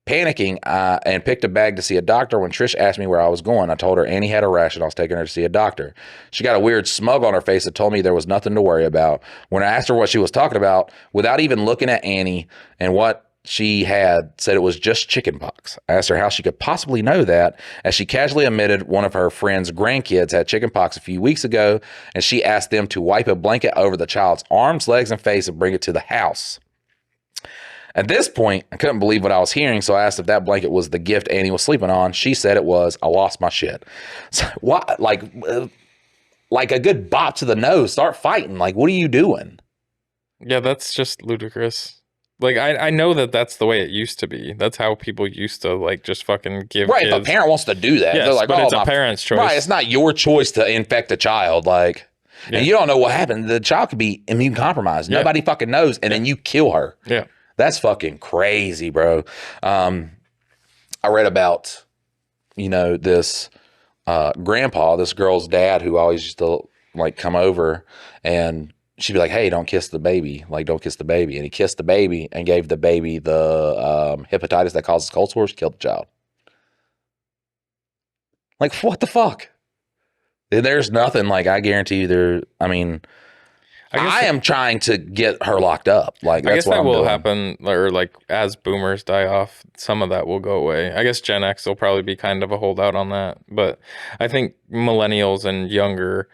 panicking and picked a bag to see a doctor. When Trish asked me where I was going, I told her Annie had a rash and I was taking her to see a doctor. She got a weird smug on her face that told me there was nothing to worry about. When I asked her what she was talking about, without even looking at Annie and what she had, said it was just chickenpox. I asked her how she could possibly know that, as she casually admitted one of her friend's grandkids had chickenpox a few weeks ago, and she asked them to wipe a blanket over the child's arms, legs, and face and bring it to the house. At this point, I couldn't believe what I was hearing, so I asked if that blanket was the gift Annie was sleeping on. She said it was. I lost my shit. So, what? Like a good bop to the nose. Start fighting. Like, what are you doing?
Yeah, that's just ludicrous. Like, I know that that's the way it used to be. That's how people used to, like, just fucking give
right,
kids.
If a parent wants to do that,
yes,
they're like,
but
oh,
it's a parent's choice.
Right, it's not your choice to infect a child. Like, yeah. And you don't know what happened. The child could be immune compromised. Yeah. Nobody fucking knows, and then you kill her.
Yeah.
That's fucking crazy, bro. I read about, this grandpa, this girl's dad, who always used to like come over and she'd be like, hey, don't kiss the baby. Like, don't kiss the baby. And he kissed the baby and gave the baby the hepatitis that causes cold sores, killed the child. Like, what the fuck? There's nothing, like, I guarantee you I am trying to get her locked up. Like, that's what
that will
doing.
happen, or like as boomers die off, some of that will go away. I guess Gen X will probably be kind of a holdout on that, but I think millennials and younger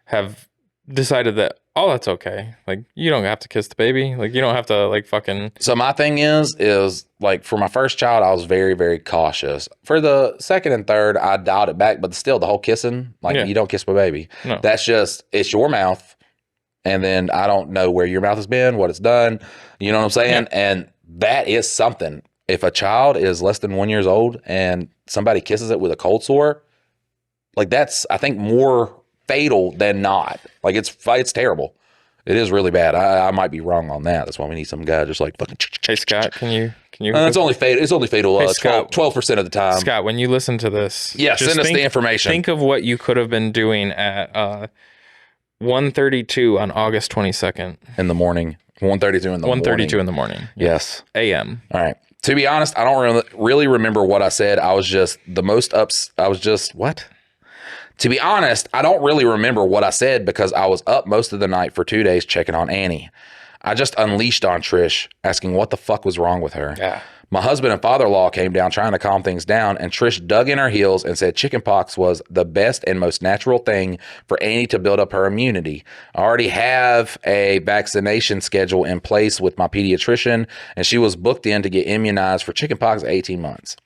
have decided that, oh, that's okay. Like, you don't have to kiss the baby. Like, you don't have to like fucking.
So my thing is like, for my first child, I was very, very cautious. For the second and third, I dialed it back, but still the whole kissing, like, you don't kiss my baby.
No.
That's just, it's your mouth. And then I don't know where your mouth has been, what it's done. You know what I'm saying? Yeah. And that is something. If a child is less than 1 year old and somebody kisses it with a cold sore, like, that's, I think, more fatal than not. Like, it's terrible. It is really bad. I might be wrong on that. That's why we need some guy just like fucking.
Hey, Scott, can you?
It's only fatal. It's only fatal. Hey, 12% of the time.
Scott, when you listen to this,
send us the information.
Think of what you could have been doing at 1:32 on August 22nd.
In the morning. 1:32 in the morning.
1:32 in the morning.
Yes.
A.M.
All right. To be honest, I don't really remember what I said. I was just what? To be honest, I don't really remember what I said because I was up most of the night for 2 days checking on Annie. I just unleashed on Trish, asking what the fuck was wrong with her.
Yeah.
My husband and father-in-law came down trying to calm things down, and Trish dug in her heels and said chickenpox was the best and most natural thing for Annie to build up her immunity. I already have a vaccination schedule in place with my pediatrician, and she was booked in to get immunized for chickenpox at 18 months.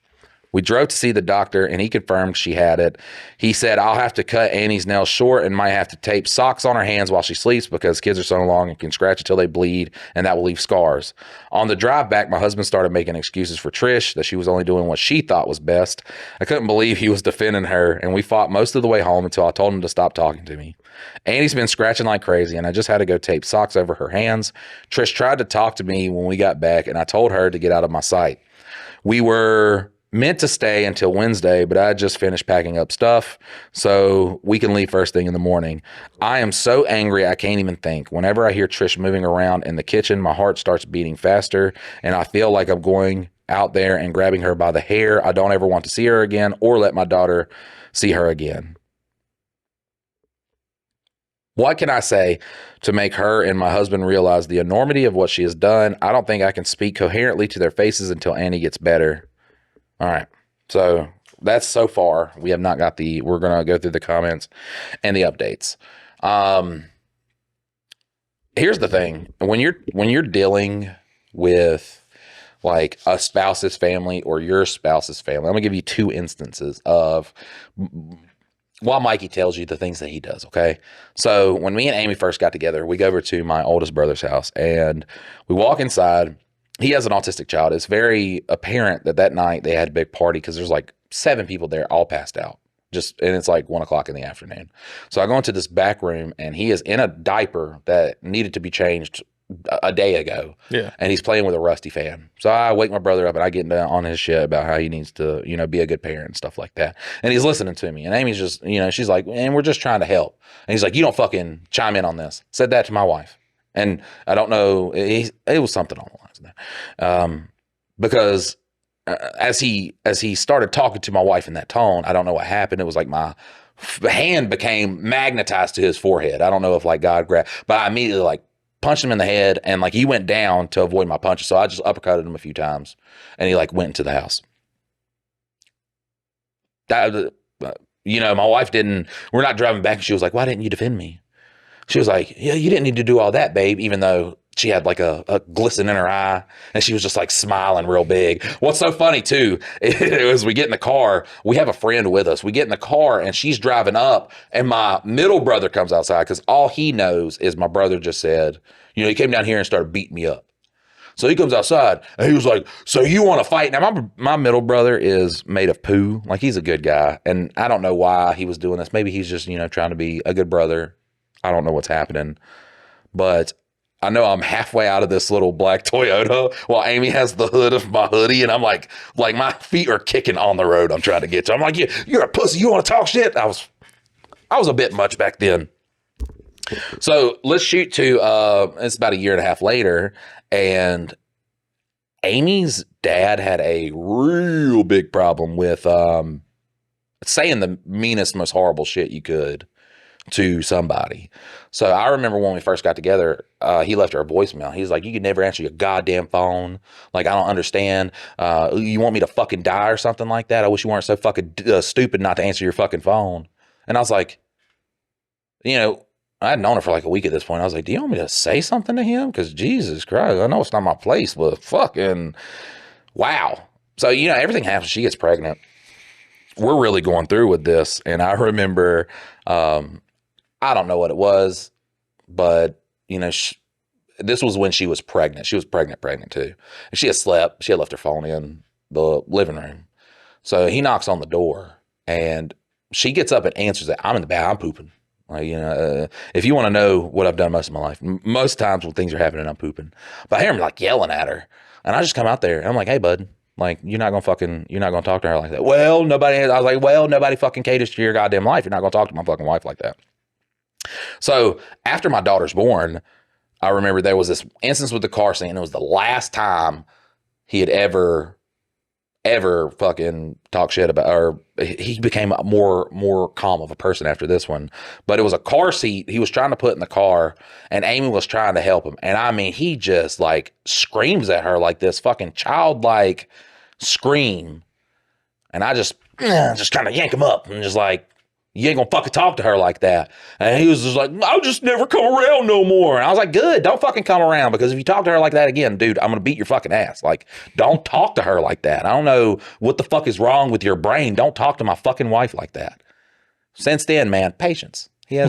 We drove to see the doctor, and he confirmed she had it. He said, I'll have to cut Annie's nails short and might have to tape socks on her hands while she sleeps because kids are so long and can scratch until they bleed, and that will leave scars. On the drive back, my husband started making excuses for Trish, that she was only doing what she thought was best. I couldn't believe he was defending her, and we fought most of the way home until I told him to stop talking to me. Annie's been scratching like crazy, and I just had to go tape socks over her hands. Trish tried to talk to me when we got back, and I told her to get out of my sight. We were meant to stay until Wednesday, but I just finished packing up stuff so we can leave first thing in the morning. I am so angry I can't even think. Whenever I hear Trish moving around in the kitchen, my heart starts beating faster, and I feel like I'm going out there and grabbing her by the hair. I don't ever want to see her again or let my daughter see her again. What can I say to make her and my husband realize the enormity of what she has done? I don't think I can speak coherently to their faces until Annie gets better. All right. So that's so far. We have not got we're going to go through the comments and the updates. Here's the thing. When you're dealing with like a spouse's family or your spouse's family, I'm going to give you two instances of while Mikey tells you the things that he does. Okay. So when me and Amy first got together, we go over to my oldest brother's house and we walk inside. He has an autistic child. It's very apparent that night they had a big party because there's like 7 people there all passed out. And it's like 1:00 in the afternoon. So I go into this back room and he is in a diaper that needed to be changed a day ago. Yeah. And he's playing with a rusty fan. So I wake my brother up and I get on his shit about how he needs to, be a good parent and stuff like that. And he's listening to me. And Amy's just, she's like, and we're just trying to help. And he's like, you don't fucking chime in on this. Said that to my wife. And I don't know, it was something along the lines of that. Because as he started talking to my wife in that tone, I don't know what happened. It was like my hand became magnetized to his forehead. I don't know if like God grabbed, but I immediately like punched him in the head and like he went down to avoid my punches. So I just uppercutted him a few times and he like went into the house. My wife we're not driving back and she was like, why didn't you defend me? She was like, yeah, you didn't need to do all that, babe, even though she had like a glisten in her eye and she was just like smiling real big. What's so funny too is we get in the car, we have a friend with us. We get in the car and she's driving up and my middle brother comes outside because all he knows is my brother just said, he came down here and started beating me up. So he comes outside and he was like, so you want to fight? Now my middle brother is made of poo. Like he's a good guy. And I don't know why he was doing this. Maybe he's just, trying to be a good brother. I don't know what's happening, but I know I'm halfway out of this little black Toyota while Amy has the hood of my hoodie. And I'm like my feet are kicking on the road I'm trying to get to. I'm like, you're a pussy. You want to talk shit? I was a bit much back then. So let's shoot to, it's about 1.5 years later. And Amy's dad had a real big problem with, saying the meanest, most horrible shit you could to somebody. So I remember when we first got together, he left her a voicemail. He's like, you could never answer your goddamn phone. Like, I don't understand. You want me to fucking die or something like that? I wish you weren't so fucking stupid not to answer your fucking phone. And I was like, I had known her for like a week at this point. I was like, do you want me to say something to him? Because Jesus Christ, I know it's not my place, but fucking wow. So, everything happens. She gets pregnant. We're really going through with this. And I remember, I don't know what it was, but, this was when she was pregnant. She was pregnant too. And she had slept. She had left her phone in the living room. So he knocks on the door and she gets up and answers it. I'm in the bed. I'm pooping. Like, if you want to know what I've done most of my life, most times when things are happening, I'm pooping. But I hear him like yelling at her. And I just come out there and I'm like, hey, bud, like, you're not going to talk to her like that. I was like, nobody fucking caters to your goddamn life. You're not going to talk to my fucking wife like that. So after my daughter's born, I remember there was this instance with the car scene. It was the last time he had ever fucking talk shit about, or he became a more calm of a person after this one. But it was a car seat he was trying to put in the car and Amy was trying to help him. And I mean, he just like screams at her like this fucking childlike scream. And I just kind of yank him up and just like, You ain't gonna fucking talk to her like that. And he was just like, I'll just never come around no more. And I was like, good, don't fucking come around, because if you talk to her like that again, dude, I'm gonna beat your fucking ass. Like, don't talk to her like that. I don't know what the fuck is wrong with your brain. Don't talk to my fucking wife like that. Since then, man, patience. You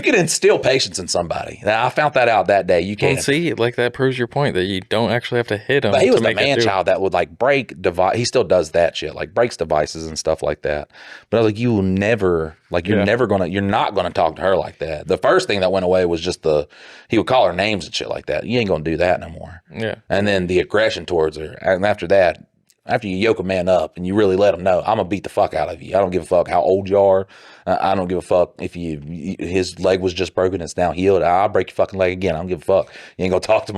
can instill patience in somebody. Now, I found that out that day. You can.
Well, see, like that proves your point that you don't actually have to hit him.
But he was
to
the
make
man child that would like break device. He still does that shit, like breaks devices and stuff like that. But I was like, you will never, like, you're not gonna talk to her like that. The first thing that went away was just he would call her names and shit like that. You ain't gonna do that no more.
Yeah.
And then the aggression towards her, and after that. After you yoke a man up and you really let him know, I'm gonna beat the fuck out of you. I don't give a fuck how old you are. I don't give a fuck if his leg was just broken, it's now healed. I'll break your fucking leg again. I don't give a fuck. You ain't gonna talk to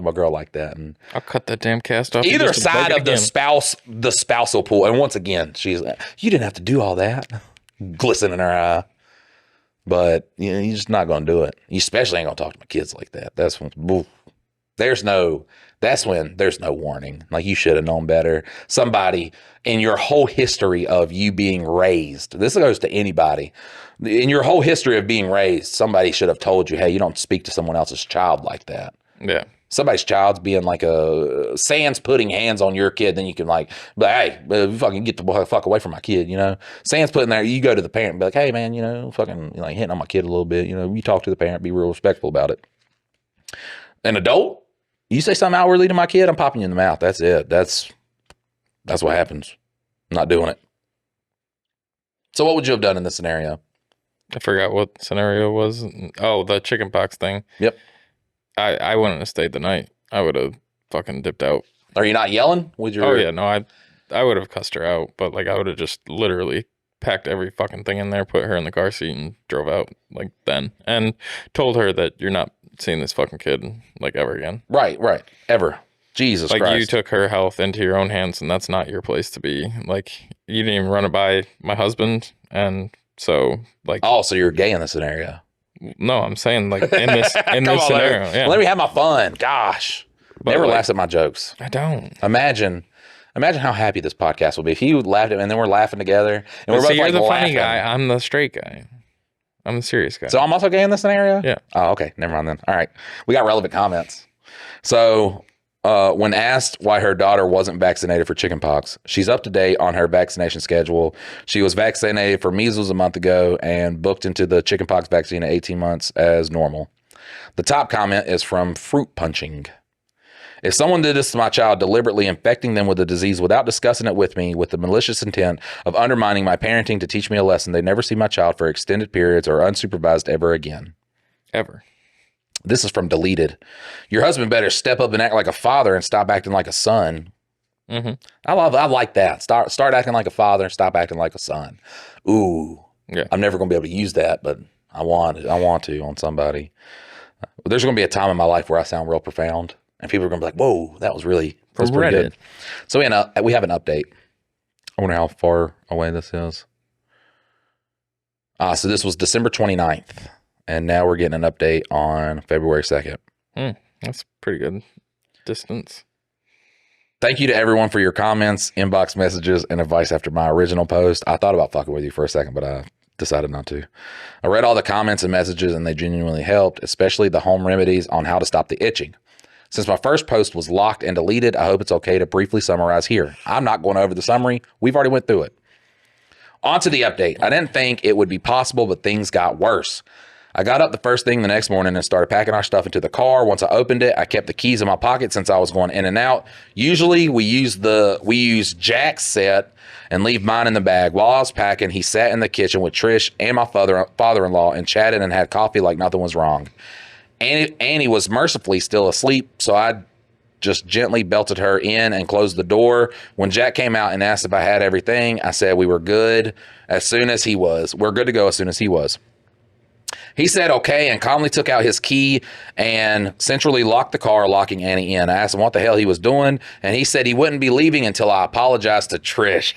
my girl like that. And
I'll cut that damn cast off.
either side of the spousal pool. And once again, she's like, you didn't have to do all that. Glisten in her eye. But you're just not gonna do it. You especially ain't gonna talk to my kids like that. That's when there's no warning. Like, you should have known better. Somebody in your whole history of you being raised, this goes to anybody. In your whole history of being raised, somebody should have told you, hey, you don't speak to someone else's child like that.
Yeah.
Somebody's child's being like sans putting hands on your kid, then you can like, hey, fucking get the fuck away from my kid, you know? Sans putting there, you go to the parent and be like, hey, man, you know, fucking like hitting on my kid a little bit, you know, you talk to the parent, be real respectful about it. An adult, you say something outwardly to my kid, I'm popping you in the mouth. That's it. That's what happens. I'm not doing it. So what would you have done in this scenario?
I forgot what scenario was. Oh, the chickenpox thing.
Yep.
I wouldn't have stayed the night. I would have fucking dipped out.
Are you not yelling?
Oh yeah, no, I would have cussed her out, but like I would have just literally packed every fucking thing in there, put her in the car seat, and drove out like then, and told her that you're not seeing this fucking kid like ever again.
Right. Ever. Jesus
like
Christ.
You took her health into your own hands, and that's not your place to be. Like, you didn't even run it by my husband, and so like.
Oh, so you're gay in this scenario?
No, I'm saying like in this scenario. Yeah.
Let me have my fun. Gosh, but never laughs at my jokes.
I don't.
Imagine how happy this podcast will be if you laughed at me and then we're laughing together and we're both
you're
like
the
laughing.
Funny guy. I'm the straight guy. I'm the serious guy.
So I'm also gay in this scenario?
Yeah.
Oh, okay. Never mind then. All right. We got relevant comments. So when asked why her daughter wasn't vaccinated for chickenpox, she's up to date on her vaccination schedule. She was vaccinated for measles a month ago and booked into the chickenpox vaccine at 18 months as normal. The top comment is from Fruit Punching. If someone did this to my child, deliberately infecting them with the disease without discussing it with me with the malicious intent of undermining my parenting to teach me a lesson, they'd never see my child for extended periods or unsupervised ever again.
Ever.
This is from Deleted. Your husband better step up and act like a father and stop acting like a son.
Mm-hmm.
I like that. Start acting like a father and stop acting like a son. Ooh.
Yeah.
I'm never going to be able to use that, but I want to on somebody. There's going to be a time in my life where I sound real profound. And people are going to be like, whoa, that was pretty good. So we have an update. I wonder how far away this is. So this was December 29th. And now we're getting an update on February 2nd.
That's pretty good distance.
Thank you to everyone for your comments, inbox messages, and advice after my original post. I thought about fucking with you for a second, but I decided not to. I read all the comments and messages, and they genuinely helped, especially the home remedies on how to stop the itching. Since my first post was locked and deleted, I hope it's okay to briefly summarize here. I'm not going over the summary. We've already went through it. On to the update. I didn't think it would be possible, but things got worse. I got up the first thing the next morning and started packing our stuff into the car. Once I opened it, I kept the keys in my pocket since I was going in and out. Usually we use Jack's set and leave mine in the bag. While I was packing, he sat in the kitchen with Trish and my father-in-law and chatted and had coffee like nothing was wrong. Annie was mercifully still asleep, so I just gently belted her in and closed the door. When Jack came out and asked if I had everything, I said we were good as soon as he was. We're good to go as soon as he was. He said okay and calmly took out his key and centrally locked the car, locking Annie in. I asked him what the hell he was doing, and he said he wouldn't be leaving until I apologized to Trish.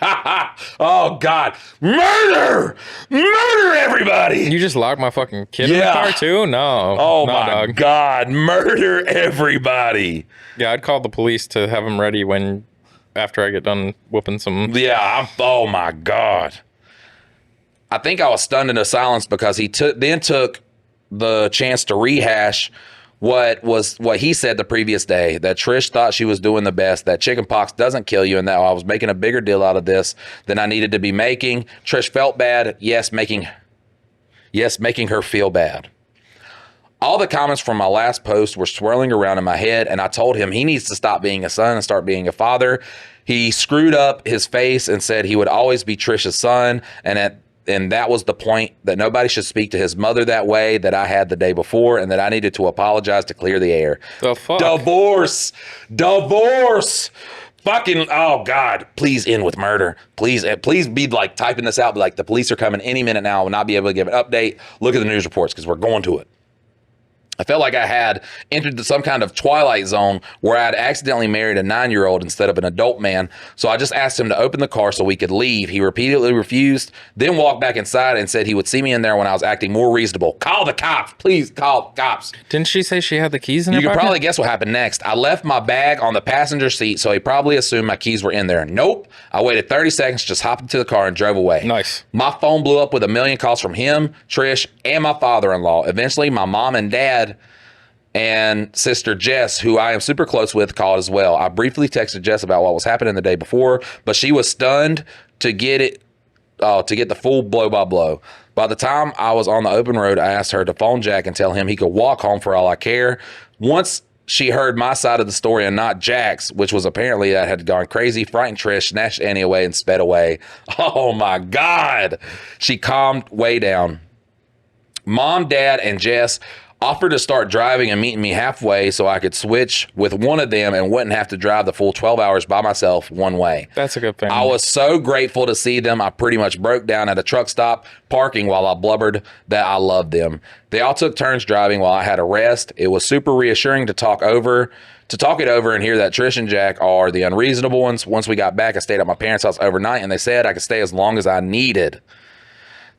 Oh, God. Murder! Murder, everybody!
You just locked my fucking kid in the car, too? No.
Oh,
no,
my
dog.
God. Murder, everybody.
Yeah, I'd call the police to have them ready after I get done whooping some.
Yeah, oh, my God. I think I was stunned into silence because he took the chance to rehash what he said the previous day, that Trish thought she was doing the best, that chickenpox doesn't kill you, and that I was making a bigger deal out of this than I needed to be making. Trish felt bad, making her feel bad. All the comments from my last post were swirling around in my head, and I told him he needs to stop being a son and start being a father. He screwed up his face and said he would always be Trish's son, and that was the point, that nobody should speak to his mother that way that I had the day before, and that I needed to apologize to clear the air.
The fuck?
Divorce. Fucking, oh God, please end with murder. Please be like typing this out, but like the police are coming any minute now. I will not be able to give an update. Look at the news reports because we're going to it. I felt like I had entered some kind of twilight zone where I had accidentally married a 9-year-old instead of an adult man. So I just asked him to open the car so we could leave. He repeatedly refused, then walked back inside and said he would see me in there when I was acting more reasonable. Call the cops. Please call the cops.
Didn't she say she had the keys in her
You can
pocket?
probably guess what happened next. I left my bag on the passenger seat, so he probably assumed my keys were in there. Nope. I waited 30 seconds, just hopped into the car and drove away.
Nice.
My phone blew up with a million calls from him, Trish, and my father-in-law. Eventually, my mom and dad and sister Jess, who I am super close with, called as well. I briefly texted Jess about what was happening the day before, but she was stunned to get the full blow-by-blow. By the time I was on the open road, I asked her to phone Jack and tell him he could walk home for all I care. Once she heard my side of the story and not Jack's, which was apparently that had gone crazy, frightened Trish, snatched Annie away, and sped away. Oh my God. She calmed way down. Mom, Dad, and Jess offered to start driving and meeting me halfway so I could switch with one of them and wouldn't have to drive the full 12 hours by myself one way.
That's a good thing.
I was so grateful to see them. I pretty much broke down at a truck stop parking while I blubbered that I loved them. They all took turns driving while I had a rest. It was super reassuring to talk it over and hear that Trish and Jack are the unreasonable ones. Once we got back, I stayed at my parents' house overnight, and they said I could stay as long as I needed.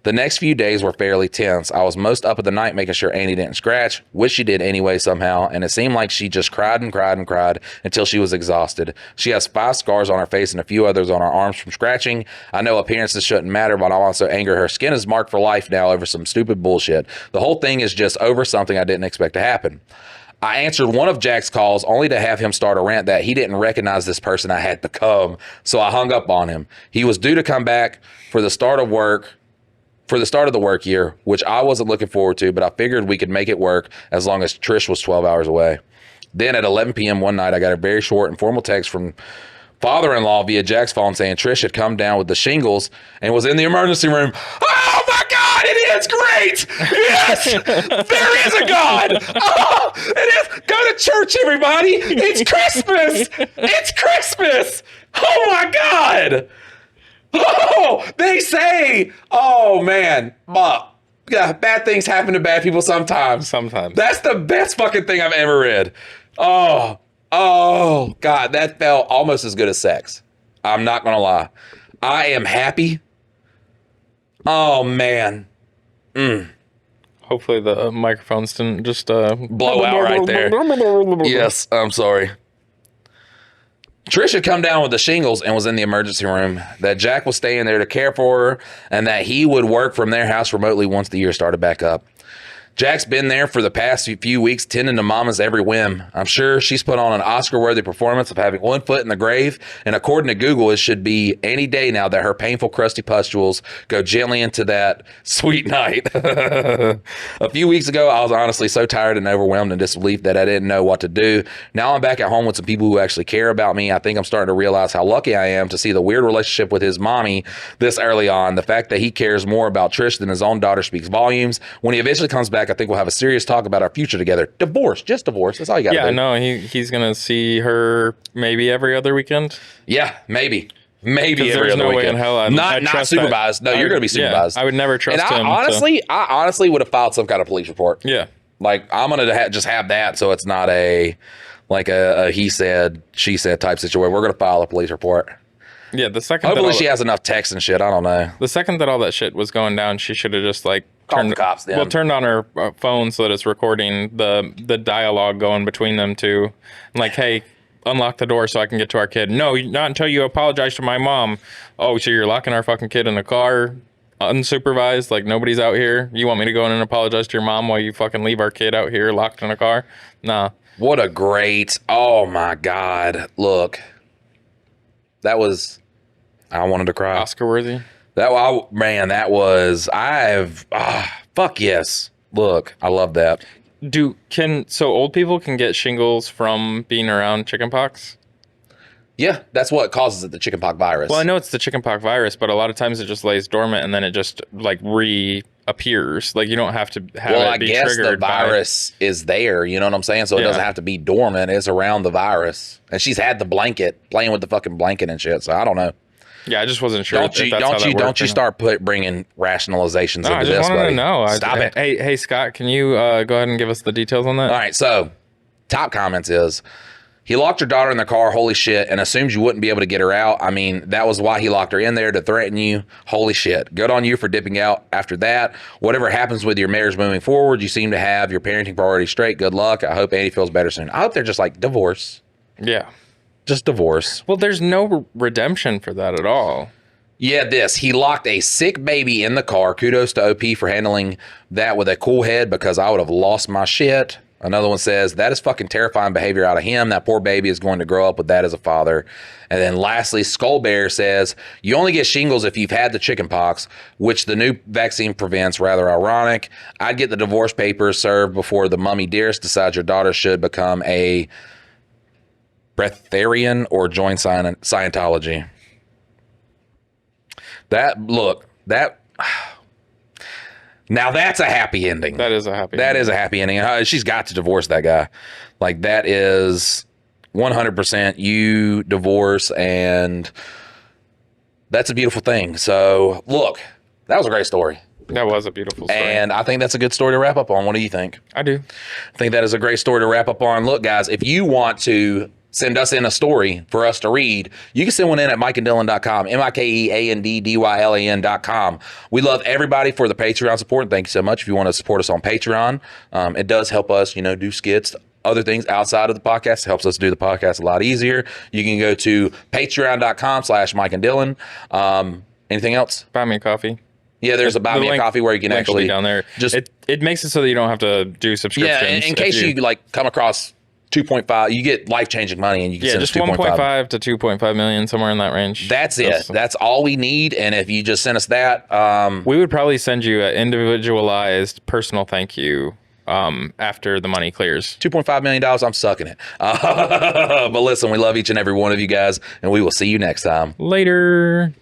The next few days were fairly tense. I was most up at the night making sure Annie didn't scratch, which she did anyway somehow, and it seemed like she just cried and cried and cried until she was exhausted. She has 5 scars on her face and a few others on her arms from scratching. I know appearances shouldn't matter, but I'm also angry. Her skin is marked for life now over some stupid bullshit. The whole thing is just over something I didn't expect to happen. I answered one of Jack's calls only to have him start a rant that he didn't recognize this person I had become, so I hung up on him. He was due to come back for the start of the work year, which I wasn't looking forward to, but I figured we could make it work as long as Trish was 12 hours away. Then at 11 p.m. one night, I got a very short and formal text from father-in-law via Jack's phone saying Trish had come down with the shingles and was in the emergency room. Oh my God, it is great. Yes, there is a God. Oh, it is. Go to church, everybody. It's Christmas. It's Christmas. Oh my God. Oh, they say, oh man, yeah, bad things happen to bad people sometimes. That's the best fucking thing I've ever read. Oh God, that felt almost as good as sex. I'm not gonna lie. I am happy. Oh man.
Hopefully the microphones didn't just
blow out right there. Yes, I'm sorry. Trish had come down with the shingles and was in the emergency room, that Jack was staying there to care for her, and that he would work from their house remotely once the year started back up. Jack's been there for the past few weeks, tending to Mama's every whim. I'm sure she's put on an Oscar-worthy performance of having one foot in the grave, and according to Google, it should be any day now that her painful, crusty pustules go gently into that sweet night. A few weeks ago, I was honestly so tired and overwhelmed in disbelief that I didn't know what to do. Now I'm back at home with some people who actually care about me. I think I'm starting to realize how lucky I am to see the weird relationship with his mommy this early on. The fact that he cares more about Trish than his own daughter speaks volumes. When he eventually comes back, I think we'll have a serious talk about our future together. Divorce, just divorce. That's all you got to do.
Yeah, no, he's going to see her maybe every other weekend.
Yeah, maybe every other
no
weekend.
way in hell
not supervised. No, you're going to be supervised.
Yeah, I would never trust him.
I honestly would have filed some kind of police report.
Yeah.
Like, I'm going to just have that so it's not a he said, she said type situation. We're going to file a police report.
Yeah, the second
hopefully she has enough text and shit. I don't know.
The second that all that shit was going down, she should have just
called the cops then.
Well, turned on her phone so that it's recording the dialogue going between them two. Like, hey, unlock the door so I can get to our kid. No, not until you apologize to my mom. Oh, so you're locking our fucking kid in the car? unsupervised, like nobody's out here. You want me to go in and apologize to your mom while you fucking leave our kid out here locked in a car? Nah.
What a great, oh my God. Look, that was, I wanted to cry.
Oscar worthy.
Man, that was, fuck yes. Look, I love that.
So old people can get shingles from being around chickenpox?
Yeah, that's what causes it, the chickenpox virus.
Well, I know it's the chickenpox virus, but a lot of times it just lays dormant and then it just like reappears. Like you don't have to have it be triggered.
The virus is there, you know what I'm saying? So it doesn't have to be dormant. It's around the virus. And she's had the blanket, playing with the fucking blanket and shit. So I don't know.
Yeah, I just wasn't sure.
Don't you start bringing rationalizations into this, buddy.
I just wanted to know.
Stop it.
Hey, Scott, can you go ahead and give us the details on that?
All right, so top comments is, he locked your daughter in the car, holy shit, and assumes you wouldn't be able to get her out. I mean, that was why he locked her in there, to threaten you. Holy shit. Good on you for dipping out after that. Whatever happens with your marriage moving forward, you seem to have your parenting priorities straight. Good luck. I hope Andy feels better soon. I hope they're just like, divorce.
Yeah.
Just divorce.
Well, there's no redemption for that at all.
Yeah, he locked a sick baby in the car. Kudos to OP for handling that with a cool head, because I would have lost my shit. Another one says, that is fucking terrifying behavior out of him. That poor baby is going to grow up with that as a father. And then lastly, Skull Bear says, you only get shingles if you've had the chickenpox, which the new vaccine prevents. Rather ironic. I'd get the divorce papers served before the mummy dearest decides your daughter should become a breatharian or join Scientology. Now that's a happy ending.
That is a happy
ending. That is a happy ending. She's got to divorce that guy. Like, that is 100% you divorce, and that's a beautiful thing. So, look, that was a great story.
That was a beautiful story.
And I think that's a good story to wrap up on. What do you think?
I do.
I think that is a great story to wrap up on. Look, guys, if you want to send us in a story for us to read, you can send one in at mikeanddylan.com, MikeandDylan.com. We love everybody for the Patreon support, and thank you so much. If you want to support us on Patreon, it does help us, do skits, other things outside of the podcast. It helps us do the podcast a lot easier. You can go to patreon.com/mikeanddylan. Anything else?
Buy me a coffee.
Yeah, there's a buy me a coffee where you can actually
down there. It makes it so that you don't have to do subscriptions.
Yeah, in case you come across 2.5, you get life-changing money, and you can send us
1.5 to 2.5 million, somewhere in that range.
That's it. That's all we need. And if you just send us that,
we would probably send you an individualized personal thank you after the money clears.
$2.5 million, I'm sucking it. But listen, we love each and every one of you guys, and we will see you next time.
Later.